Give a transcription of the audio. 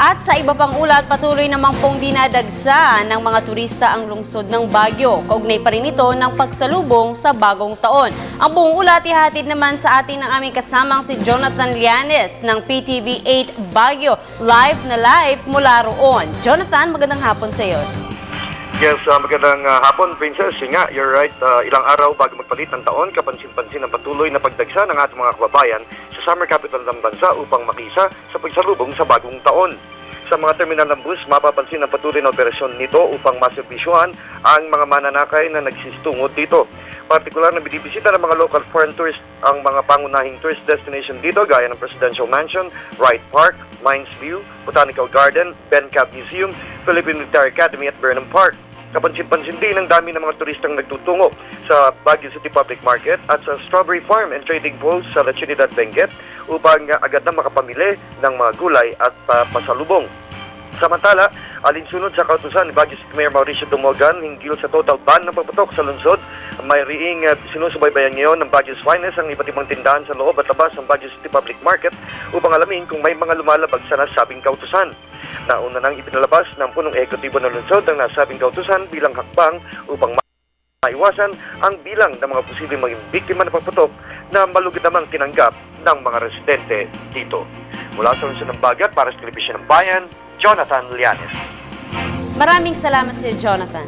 At sa iba pang ulat, patuloy namang pong dinadagsa ng mga turista ang lungsod ng Baguio. Kaugnay pa rin ito ng pagsalubong sa bagong taon. Ang buong ulat ihatid naman sa atin ng aming kasamang si Jonathan Llanes ng PTV8 Baguio. Live na live mula roon. Jonathan, magandang hapon sa iyo. Yes, magandang hapon, Princess. Nga, you're right. Ilang araw bago magpalit ng taon, kapansin-pansin ang patuloy na pagdagsa ng ating mga kababayan sa summer capital ng bansa upang makisa sa pagsalubong sa bagong taon. Sa mga terminal ng bus, mapapansin ang patuloy na operasyon nito upang maserbisyuhan ang mga mananakay na nagsistungod dito. Partikular na binibisita ng mga local foreign tourists ang mga pangunahing tourist destination dito gaya ng Presidential Mansion, Wright Park, Mines View, Botanical Garden, Bencap Museum, Philippine Military Academy at Burnham Park. Kapansin-pansin din ang dami ng mga turistang nagtutungo sa Baguio City Public Market at sa Strawberry Farm and Trading Post sa La Trinidad, Benguet upang agad na makapamili ng mga gulay at pasalubong. Samantala, alinsunod sa kautusan ni Baguio City Mayor Mauricio Dumogan hinggil sa total ban ng pagputok sa lungsod, may riing sinusubaybayan ngayon ng Baguio's Finest ang iba't ibang tindahan sa loob at labas ng Baguio City Public Market upang alamin kung may mga lumalabag sa nasabing kautusan. Nauna nang ipinalabas ng punong ekutibo ng lungsod ang nasabing kautusan bilang hakbang upang maiwasan ang bilang ng mga posibleng maging biktima ng pagputok na malugod namang tinanggap ng mga residente dito. Mula sa lungsod ng Bagat para sa Telebisyon ng Bayan, Jonathan Llanes. Maraming salamat sa iyo, Jonathan.